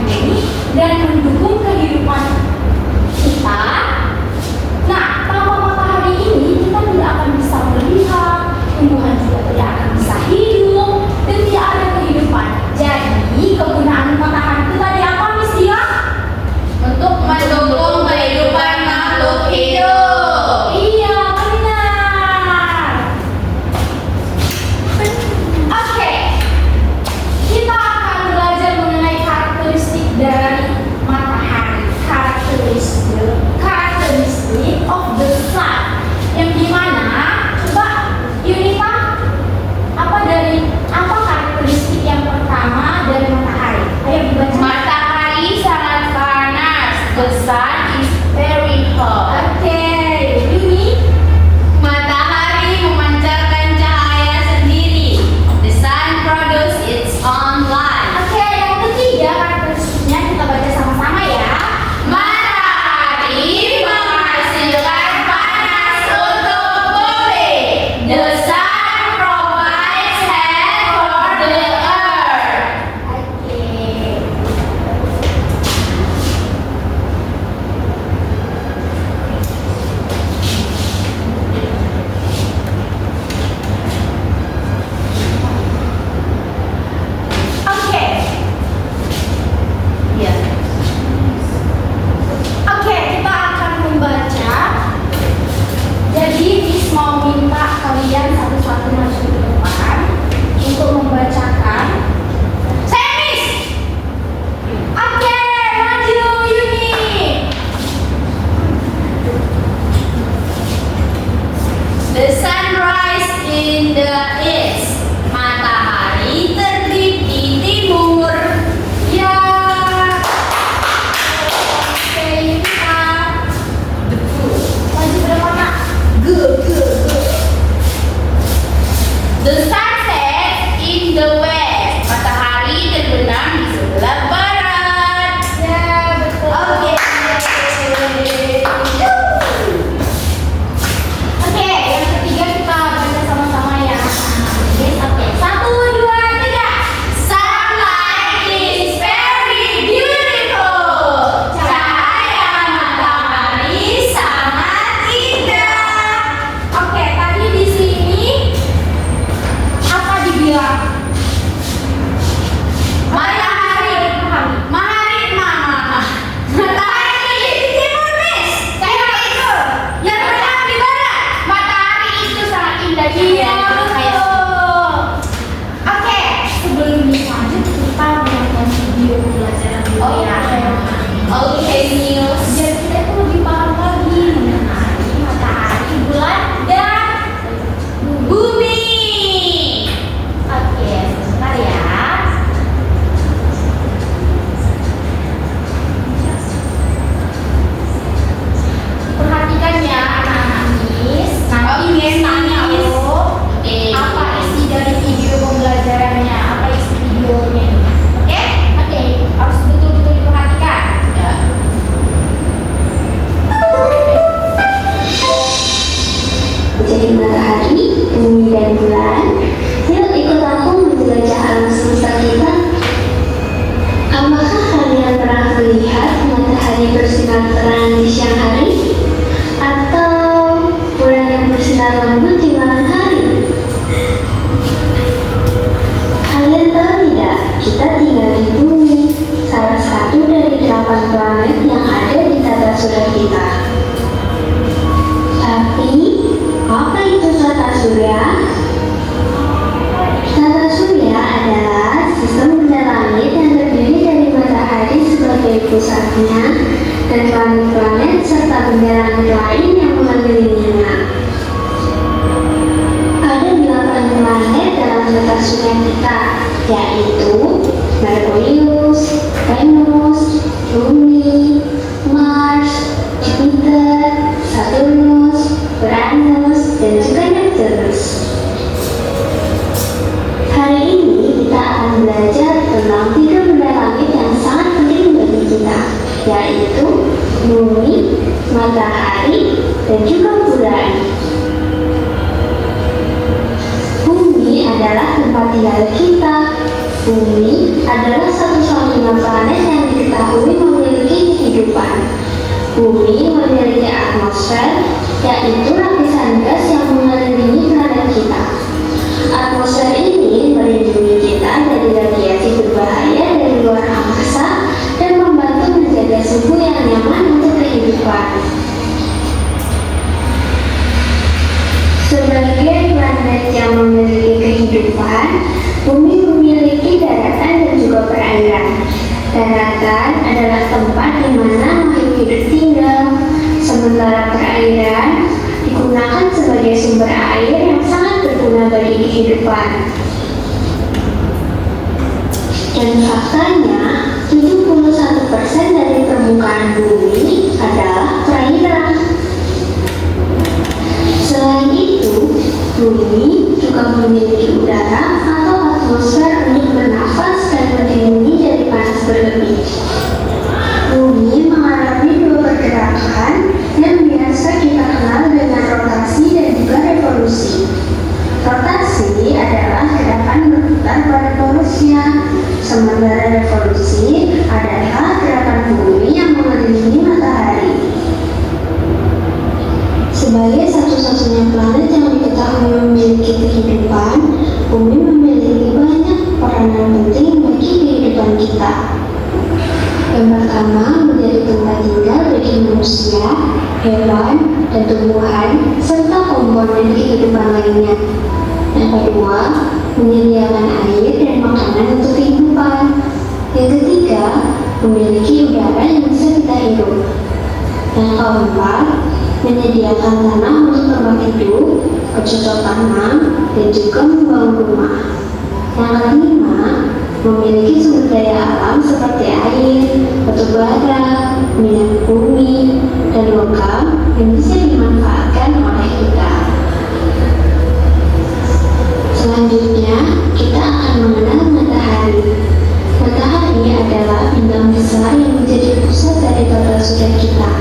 bumi dan mendukung kehidupan kita. Nah, tanpa matahari ini kita tidak akan bisa melihat, tumbuhan juga tidak akan bisa hidup, dan tidak ada kehidupan. Jadi, kegunaan matahari itu tadi apa, Miss Dia? Untuk mendukung kehidupan makhluk hidup. Iya, benar. Oke, kita akan belajar mengenai karakteristik dari matahari. Karakteristik of the sun. Yang dimana, coba Yunita, apa karakteristik yang pertama dari matahari? Ayo dibaca. Matahari sangat panas. The sun is very hot. Oke, Yuni. Matahari memancarkan cahaya sendiri. The sun produces its own light. Oke, yang ketiga karakteristiknya kita baca sama-sama ya. Matahari menghasilkan panas untuk bumi. The sun provides heat for the earth. Oke. Oke. Ya. Oke, kita akan membaca. Jadi, Miss mau minta kalian satu-satu maju ke depan untuk membacakan. Saya Miss. Oke, maju Yuni. The sunrise in the east. Matahari terbit di timur. Ya. Oke, Yunita. Maju ke depan, Nak. Good. The sun sets in the west. Matahari terbenam di sebelah barat. Ya, betul. Oke. Oke, yang ketiga kita baca sama-sama ya. Oke, 1, 2, 3. Sunlight is very beautiful. Cahaya matahari sangat indah. Oke, tadi di sini apa dibilang? Matahari, matahari di timur, Miss. Saya itu yang berada di barat. Matahari itu sangat indah. Iya, Kayak betul. Oke, sebelum lanjut kita menonton video pelajaran dulu Oh, ya. oke, News. Biar kita itu lebih paham lagi mengenai matahari, bulan, dan Bumi. Oke, sebentar ya. Perhatikan ya anak-anak Miss. Nanti Oke, Miss tanya Miss. loh, Oke. apa isi dari video pembelajarannya, apa isi videonya ini. Oke, harus betul-betul diperhatikan. Ya. Jadi matahari, bumi dan bulan, yuk ikut aku menjelajah alam semesta kita. Apakah kalian pernah melihat matahari bersinar terang di siang hari? Atau bulan yang bersinar lembut di malam hari? Kalian tahu tidak, kita tinggal di bumi, salah satu dari 8 planet yang ada di tata surya kita. Tapi, apa itu tata surya? Tata surya adalah sistem benda langit yang terdiri dari matahari sebagai pusatnya dan planet-planet serta benda langit lain yang mengelilinginya. Ada 8 planet dalam tata surya kita, yaitu Merkurius, Venus, Bumi, Mars, Jupiter, Saturnus, Uranus, dan juga Neptunus. Hari ini kita akan belajar tentang 3 benda langit yang sangat penting bagi kita, yaitu bumi, matahari, dan juga bulan. Bumi adalah tempat tinggal kita. Bumi adalah satu-satunya planet yang diketahui memiliki kehidupan. Bumi memiliki atmosfer, yaitu lapisan gas yang mengelilingi planet kita. Atmosfer ini melindungi kita dari radiasi berbahaya dari luar angkasa dan membantu menjaga suhu yang nyaman untuk kehidupan. Sebagai planet yang memiliki kehidupan, Bumi memiliki daratan dan juga perairan. Daratan adalah tempat di mana makhluk hidup tinggal, sementara perairan digunakan sebagai sumber air yang sangat berguna bagi kehidupan. Dan faktanya, 71% dari permukaan bumi adalah perairan. Selain itu, bumi juga memiliki udara atau atmosfer untuk bernafas dan melindungi dari panas berlebih. Bumi mengalami dua pergerakan yang biasa kita kenal dengan rotasi dan juga revolusi. Rotasi adalah gerakan berputar pada porosnya, sementara revolusi adalah gerakan bumi yang mengelilingi matahari. Sebagai satu-satunya planet yang diketahui memiliki kehidupan, Bumi memiliki banyak peranan penting bagi kehidupan kita. Yang pertama, menjadi tempat tinggal bagi manusia, hewan, dan tumbuhan, serta komponen kehidupan lainnya. Yang kedua, menyediakan air dan makanan untuk kehidupan. Yang ketiga, memiliki udara yang bisa kita hirup. Yang keempat, menyediakan tanah untuk tempat hidup, bercocok tanam, dan juga membangun rumah. Yang kelima, memiliki sumber daya alam seperti air, batu bara, minyak bumi, dan logam yang bisa dimanfaatkan oleh kita. Selanjutnya, kita akan mengenal matahari. Matahari adalah bintang besar yang menjadi pusat dari tata surya kita.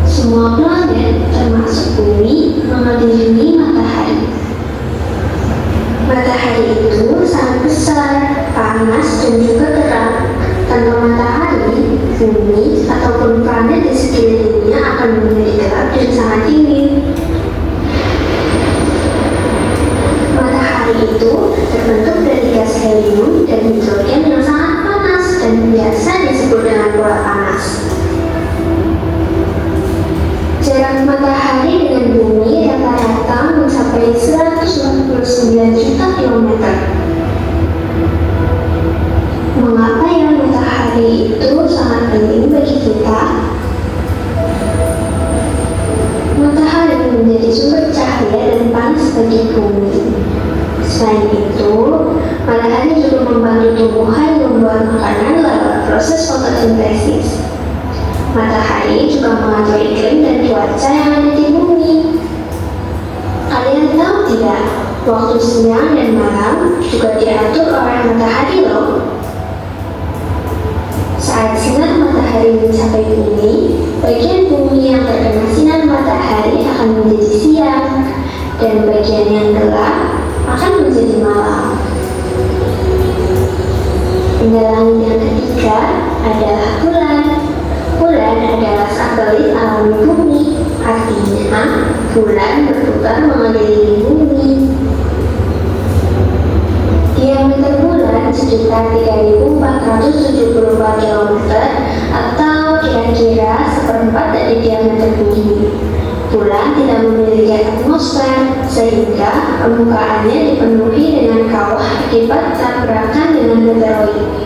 Semua planet, termasuk bumi, mengelilingi matahari. Matahari itu sangat besar, panas, dan juga terang. Tanpa matahari, bumi ataupun planet di sekelilingnya akan menjadi gelap dan sangat dingin. Matahari itu terbentuk dari gas helium dan hidrogen yang sangat panas dan biasa disebut dengan bola panas. Jarak matahari dengan bumi rata-rata mencapai 149 juta kilometer. Mengapa ya matahari itu sangat penting bagi kita? Matahari menjadi sumber cahaya dan panas bagi bumi. Selain itu, matahari juga membantu tumbuhan membuat makanan lewat proses fotosintesis. Matahari juga mengatur iklim dan cuaca yang ada di bumi. Kalian tahu tidak, waktu siang dan malam juga diatur oleh matahari loh. Saat sinar matahari mencapai bumi, bagian bumi yang terkena sinar matahari akan menjadi siang, dan bagian yang gelap akan menjadi malam. Benda langit yang ketiga adalah bulan. Bulan adalah satelit alami bumi, artinya bulan berputar mengelilingi bumi. Diameter bulan sekitar 3.474 km atau kira-kira seperempat dari diameter bumi. Bulan tidak memiliki atmosfer, sehingga permukaannya dipenuhi dengan kawah akibat tabrakan dengan meteoroid.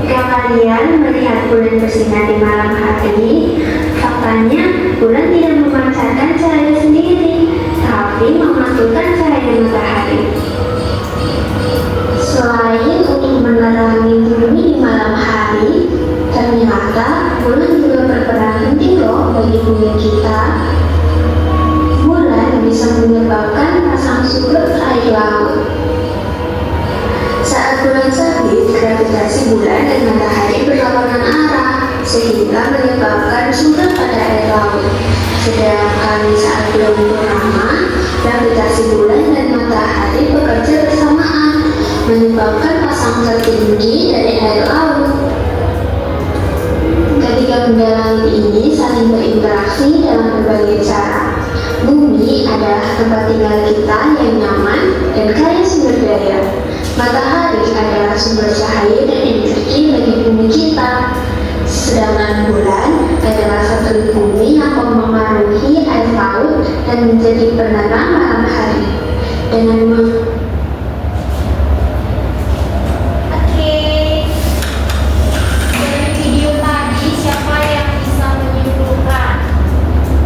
Jika kalian melihat bulan bersinar di malam hari, faktanya bulan tidak memancarkan cahaya sendiri, tapi memantulkan cahaya matahari. Selain untuk menerangi bumi di malam hari, ternyata bulan juga berperan penting loh bagi bumi kita. Bulan bisa menyebabkan pasang surut air laut. Saat bulan sabit, gravitasi bulan dan matahari berlawanan arah, sehingga menyebabkan surut pada air laut. Sedangkan saat bulan purnama, gravitasi bulan dan matahari bekerja bersamaan, menyebabkan pasang tertinggi dari air laut. makhluk ini saling berinteraksi dalam berbagai cara. Bumi adalah tempat tinggal kita yang nyaman dan kaya sumber daya. Matahari adalah sumber cahaya dan energi bagi bumi kita. Sedangkan bulan adalah satelit bumi yang memengaruhi air laut dan menjadi penerang malam hari. Dengan Oke, dari video tadi siapa yang bisa menyimpulkan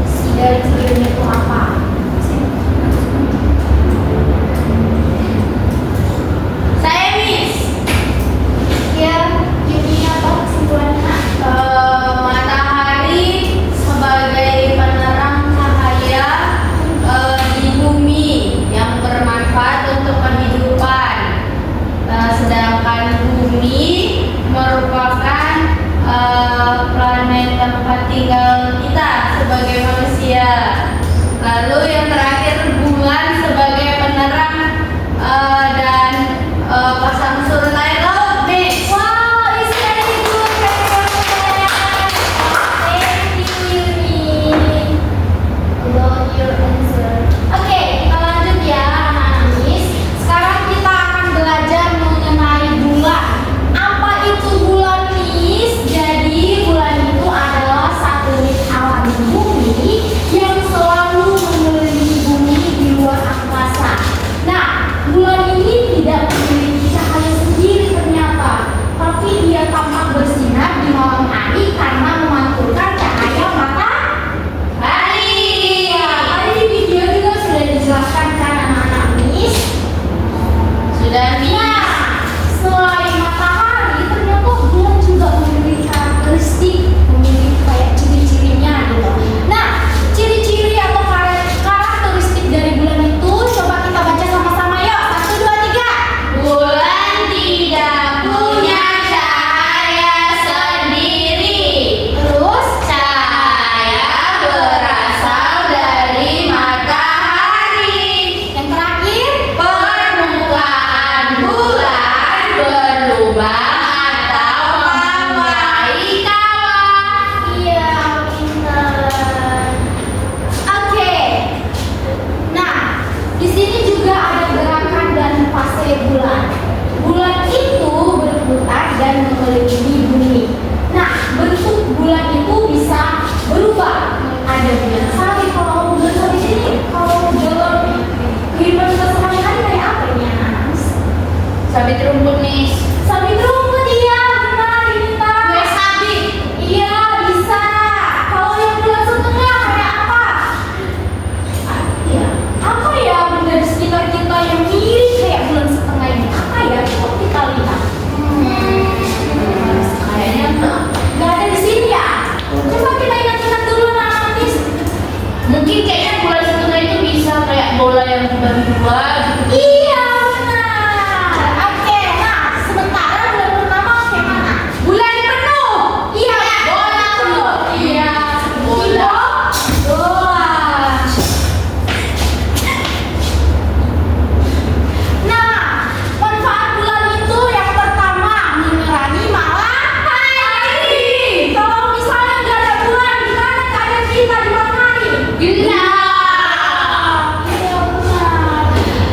isi dari videonya itu apa? Saya Miss. Ya, Yuni apa kesimpulannya? Matahari sebagai penerang cahaya di bumi yang bermanfaat untuk kehidupan. Sedangkan bumi merupakan planet tempat tinggal kita sebagai manusia. Lalu yang terakhir bulan sebagai penerang dan pasang surut air laut. Miss. Wow, it's very good. Thank you, Yuni. Love your answer. Oke, kita lanjut ya, anak-anak Miss. Sekarang kita akan belajar mengenai bulan. Apa itu bulan, Miss? Jadi bulan itu adalah satelit alami bumi yang selalu mengelilingi bumi di luar angkasa. Nah, bulan ini tidak memiliki cahaya sendiri ternyata, tapi dia tampak bersinar di malam hari karena memantulkan cahaya matahari. Ya, tadi di video juga sudah dijelaskan kan anak-anak Miss? Sudah Miss. Nah, selain matahari, ternyata bulan juga memiliki karakteristik, memiliki kayak ciri-cirinya gitu. Nah, ciri-ciri atau karakteristik dari bulan itu coba kita baca sama-sama yuk. 1, 2, 3. Bulan tidak punya cahaya sendiri. Terus, Cahaya berasal dari matahari. yang terakhir, Permukaan bulan berlubang atau menyai kawah. iya pintar. Oke. Nah, di sini juga ada gerakan dan fase bulan. Bulan itu berputar dan mengelilingi bumi. Nah, bentuk bulan itu bisa berubah. Ada bulan salib. Kalau bulan salib ini, kalau dalam kehidupan kita sehari-hari kayak apa ini anak-anak? Sabit rumput Miss. Sabit rumput, iya benar ini Kak. Kue sabit. Iya bisa. Kalau yang bulan setengah kayak apa? Iya. Apa ya benda di sekitar kita yang mirip kayak bulan setengah ini? Apa ya? Coba kita lihat. Kayaknya Nggak ada di sini ya? Coba kita ingat-ingat dulu anak-anak Miss. mungkin kayaknya bulan setengah itu bisa kayak bola yang dibagi dua gitu. Iya benar. Oke, nah sementara bulan pertama kayak mana? Bulan penuh. Iya, Bola penuh. Iya, Bola. bola. Nah, manfaat bulan itu yang pertama menerangi malam hari. Kalau misalnya nggak ada bulan, gimana keadaan kita di malam hari? Gelap. Iya benar.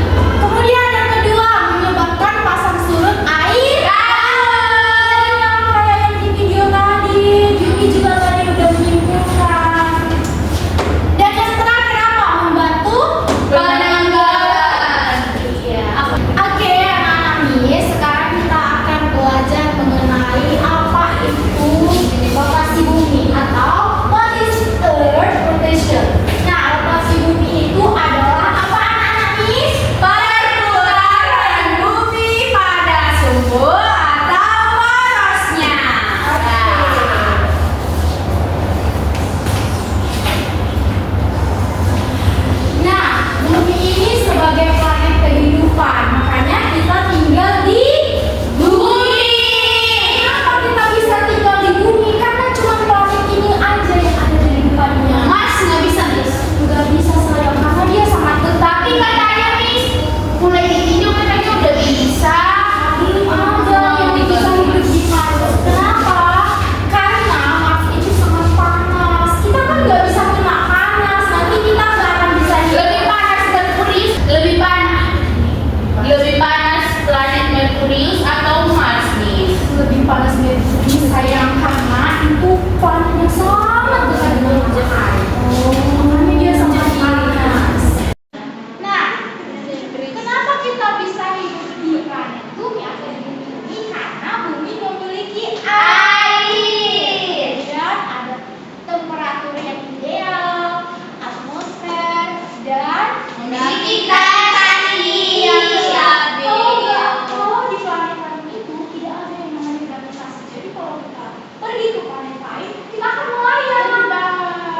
memiliki gravitasi yang stabil. Kalau di planet lain itu tidak ada yang namanya gravitasi. Jadi kalau kita pergi ke planet lain, kita akan melayang.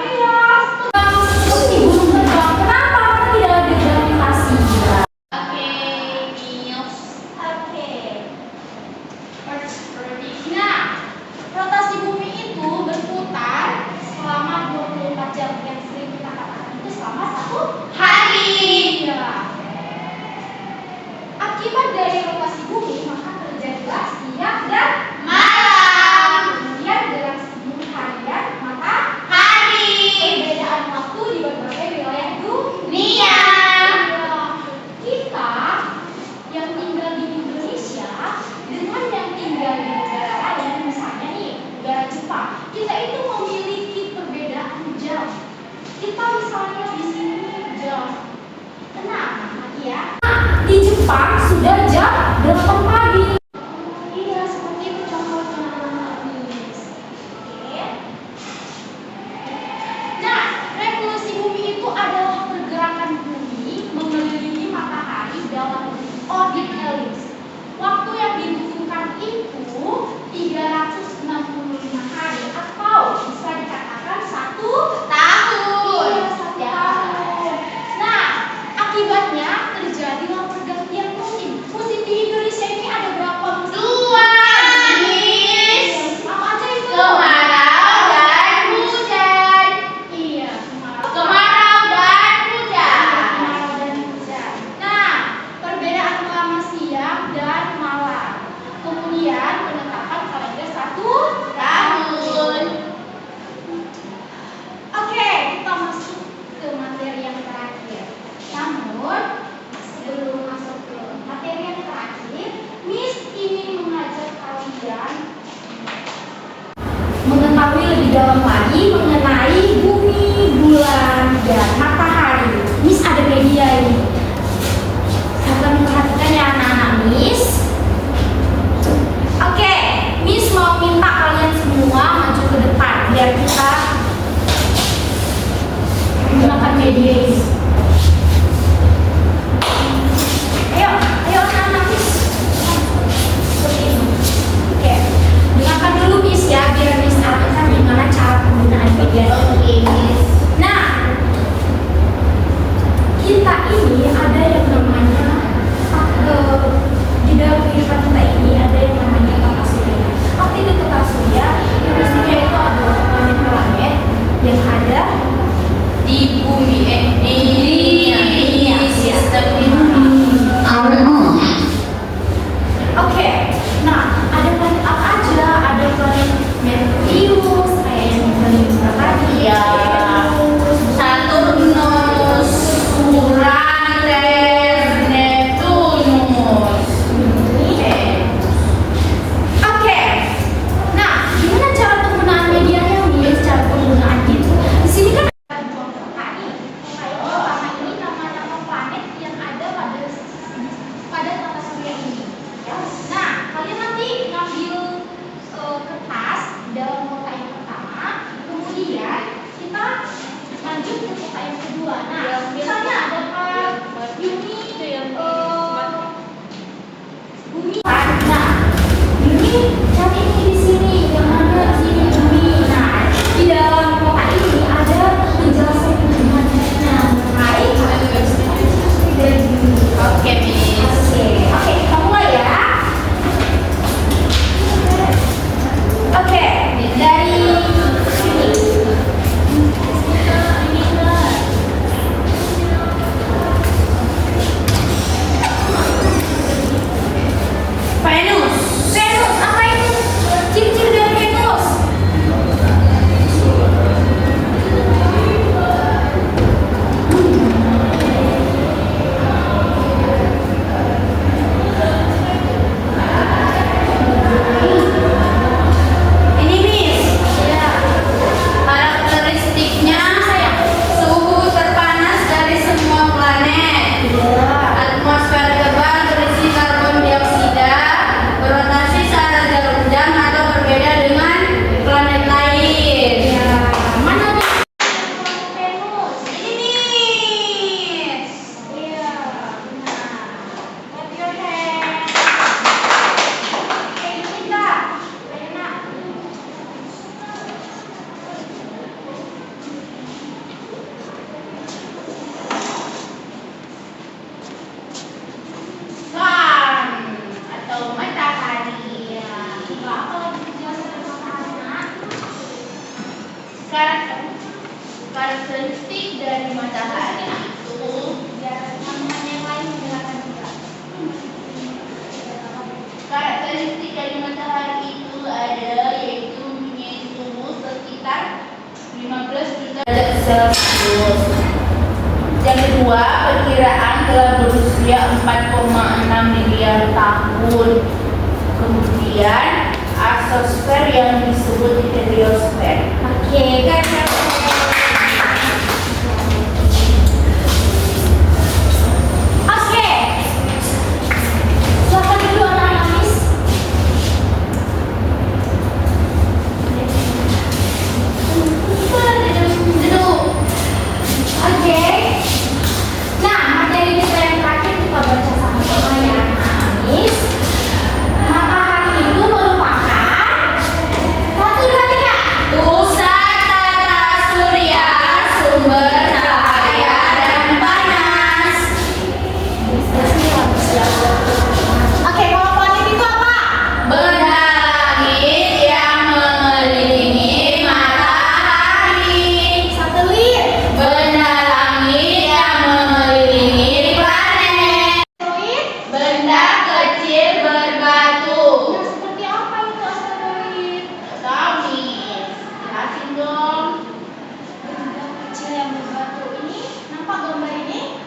Iya. Terus di gunung terbang, kenapa tidak ada gravitasi? Oke, Nils. Oke. Nah, rotasi bumi itu berputar selama 24 jam yang sering kita katakan itu selama 1 Hari. Ya. Akibat dari rotasi bumi maka terjadilah siang dan Malam. kemudian dengan bumi harian maka Hari. perbedaan waktu di berbagai wilayah Dunia. kita yang tinggal di Indonesia dengan yang tinggal di negara lain, misalnya nih negara Jepang, kita itu memiliki perbedaan jam. Kita misalnya di sini jam 6 ya. Di Jepang sudah jam 8 pagi. Iya, seperti itu contohnya. Oke. Nah, revolusi bumi itu adalah pergerakan bumi mengelilingi matahari dalam orbit elips. Waktu yang dibutuhkan itu 365 hari atau bisa dikatakan 1 Tahun. Iya, 1 tahun. Nah, akibatnya terjadilah pergantian musim. Musim di Indonesia ini ada berapa musim? 2, Nils. Apa aja itu? Kemarau dan hujan. Iya, Kemarau dan hujan. kemarau dan hujan. Nah, perbedaan lama siang dan malam. Kemudian penetapan kalender 1 Tahun. Oke, kita masuk ke materi yang terakhir. Namun, sebelum masuk ke materi yang terakhir, Miss ingin mengajak kalian mengetahui lebih dalam lagi mengenai bumi, bulan, dan matahari. Miss ada media ini. Akan perhatikan ya anak-anak Miss. Oke, Miss mau minta kalian semua maju ke depan biar kita menggunakan media ini. Ayo anak-anak Miss. Seperti ini. Oke, dengarkan dulu Miss ya biar Miss artikan gimana cara penggunaan media. Oke, Nils. Nah, kita ini ada yang namanya di dalam kehidupan kita ini ada yang namanya tata surya. Apa itu tata surya? Tata surya itu adalah planet-planet yang ada Di bumi di sistem bumi. Oke, nah ada planet apa aja? Ada planet Merkurius, kayak yang paling tadi. Iya. Venus, Saturnus, Uranus, Neptunus. Oke. Nah, gimana cara penggunaan medianya nih? Cara penggunaan gitu. Di sini kan ada contoh tadi. Kayak pertama ini nama-nama planet yang ada pada tata surya ini. Ya. Nah, kalian nanti ngambil kertas dalam kota yang pertama, kemudian kita lanjut ke kota yang kedua. Nah, misalnya ada Pak Celcius. Yang kedua, perkiraan telah berusia 4,6 miliar tahun. Kemudian asosfer yang disebut heliosfer. Oke, kan? Oke. Silakan dulu anak-anak Miss. Duduk. Oke. Nah, materi kita yang terakhir kita baca sama-sama ya, anak-anak Miss. Matahari itu merupakan satu, dua, tiga. Pusat tata surya, sumber cahaya dan panas. Oke, kalau planet itu apa? Benda langit yang mengelilingi matahari. Satelit. Benda langit yang mengelilingi planet. Asteroid. Benda kecil berbatu. Nah, seperti apa itu asteroid? Tahu nih, jelasin dong. Benda kecil yang berbatu ini, nampak gambar ini?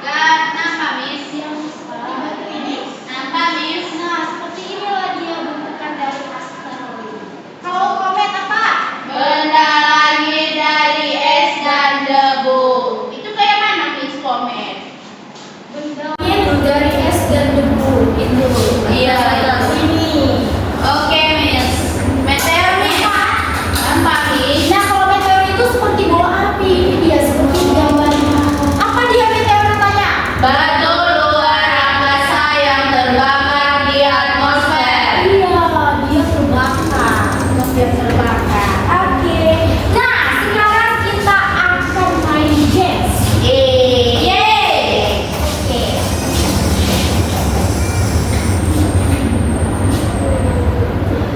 Gak nampak, Miss? Yang seperti batu ini? Nampak, Miss? Nah, seperti inilah dia bentukan dari asteroid. Kalau komet apa? Benda langit dari es dan debu. Itu kayak mana, Miss, komet? Benda dari es dan debu. Itu. Iya. Ini. Oke, Miss. Meteor, Miss. Nampak, Miss? Nah, kalau meteor itu seperti bola api. Ini dia seperti gambarnya. Apa dia meteor namanya? Batu luar angkasa yang terbakar di atmosfer. Iya, dia terbakar. Dia terbakar. Oke. Nah, sekarang kita akan main games. Yeay. Oke.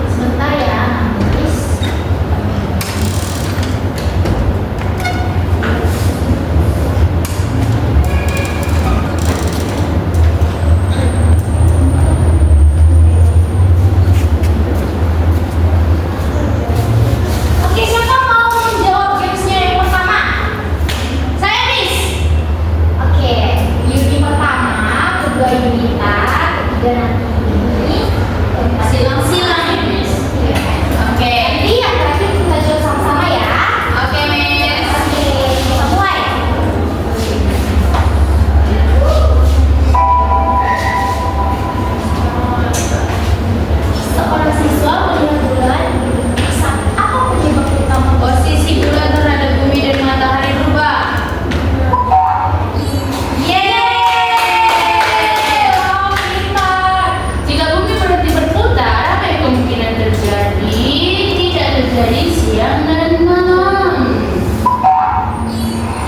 Sebentar ya, Miss. Oke, siapa mau menjawab gamesnya yang pertama? Saya, Miss. Oke, Yudi pertama, kedua Yunita, ketiga nanti keempat Silang-silang ya, Miss. Oke. Nanti yang terakhir kita jawab sama-sama ya. Oke, Miss. Oke, kita mulai. Seorang siswa melihat bulan saat apa penyebab utama? Posisi bulan terhadap bumi dan matahari berubah. Yeay. Oh, pintar. Jika bumi berhenti berputar, apa yang kemungkinan terjadi? Tidak terjadi siang dan malam.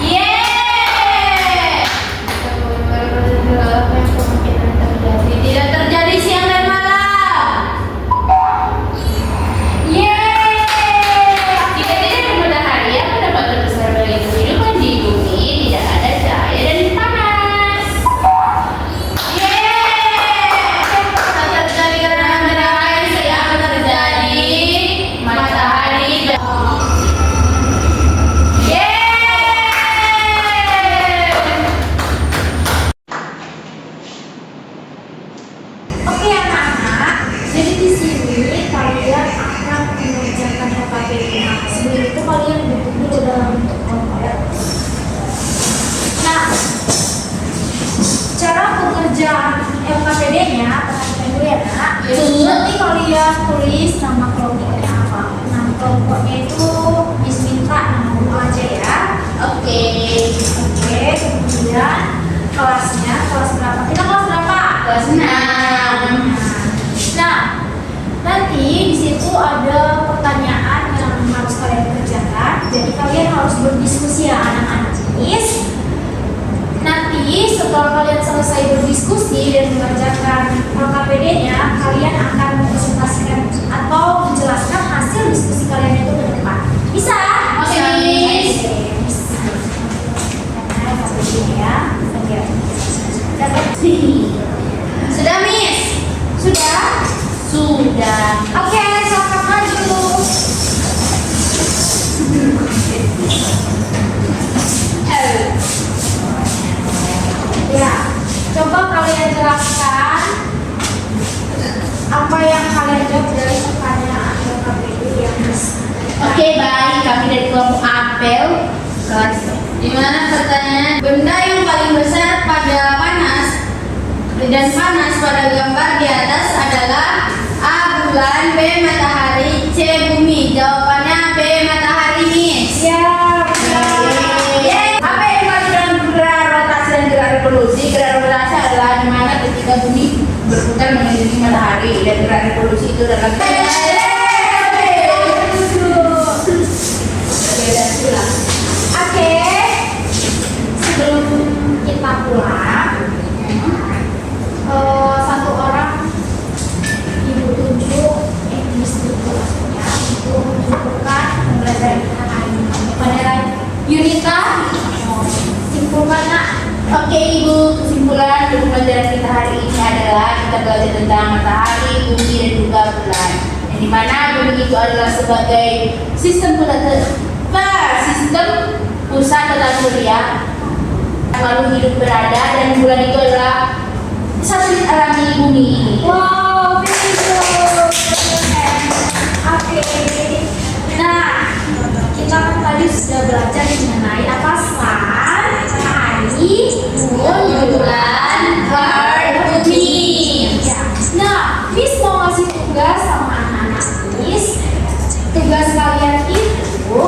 Yeay. Apa yang kemungkinan terjadi? Tidak terjadi siang dan malam. Yeay. Jika tidak ada matahari, apa dapat terbesar bagi kehidupan di bumi? Tidak ada cahaya dan panas. Yeay. Tak terjadi karena matahari, siang terjadi matahari. Oke anak-anak, jadi di sini kalian akan mengerjakan HKP-nya. Sebelum itu kalian bentuk dulu dalam bentuk kelompok. Nah, cara pengerjaan LKPD-nya, perhatikan dulu ya nak. Nanti kalian tulis nama kelompoknya apa. Nama kelompoknya itu Miss minta nama dulu aja ya. Oke. Oke, kemudian kelasnya, kelas berapa? Kita kelas berapa? Kelas 6. Nah, nanti di situ ada pertanyaan yang harus kalian kerjakan. Jadi kalian harus berdiskusi ya anak-anak Miss. Nanti setelah kalian selesai berdiskusi dan mengerjakan LKPD-nya, kalian akan mempresentasikan atau menjelaskan hasil diskusi kalian itu ke depan. Bisa? Oke, Miss. Karena LKPD ya. Oke. Sudah, Miss? Sudah? Sudah. Oke, silakan maju. kalian jelaskan apa yang kalian jawab dari pertanyaan KPU yang Oke, baik. Kami dari kelompok apel. Dimana pertanyaan benda yang paling besar pada panas dan panas pada gambar di atas adalah A. Bulan, B. Matahari, C. Bumi. Jawabannya B. Matahari, Miss. Ya, Apa yang dimaksud dengan gerak rotasi dan gerak revolusi? Gerak rotasi adalah di mana ketika bumi berputar mengelilingi matahari, dan gerak revolusi itu adalah Oke, sebelum kita pulang, satu orang ibu tunjuk institusinya untuk menentukan pembelajaran kita hari ini. Pada Yunita, simpulkan nak. Oke Ibu, kesimpulan untuk pelajaran kita hari ini adalah kita belajar tentang matahari, bumi, dan juga bulan. Yang dimana bumi itu adalah sebagai sistem pusat tata surya lalu hidup berada, dan bulan itu adalah satelit alami bumi ini. Wow, very good. Oke. Nah, kita kan tadi sudah belajar mengenai apa matahari, Bulan, earth, bumi. Ya. Nah, Miss mau ngasih tugas sama anak-anak Miss. Tugas kalian itu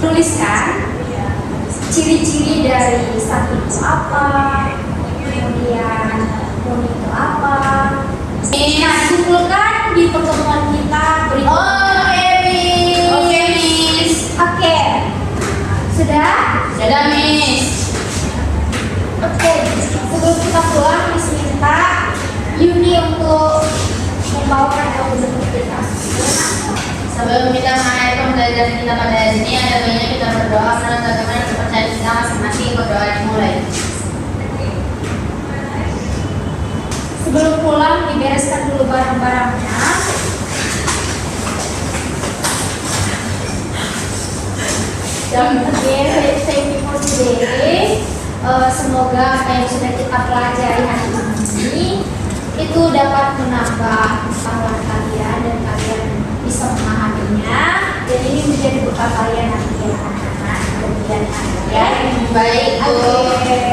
tuliskan ciri-ciri dari satelit itu apa, kemudian bumi itu apa. Nah, simpulkan di pertemuan kita berikutnya. Oke Miss. Oke. Sudah? Sudah Miss. Oke. Sebelum kita pulang, Miss minta Yuni untuk membawakan album kita. Sebelum kita mengakhiri pembelajaran kita pada hari ini, ada baiknya kita berdoa menurut bagaimana kepercayaan kita masing-masing. Berdoa dimulai. Sebelum pulang, dibereskan dulu barang-barangnya. Oke, thank you for today. Semoga apa yang sudah kita pelajari hari ini itu dapat menambah pengetahuan kalian dan kalian bisa memahaminya, dan ini menjadi bekal kalian nanti ya anak-anak kemudian hari. Baik Bu. Oke.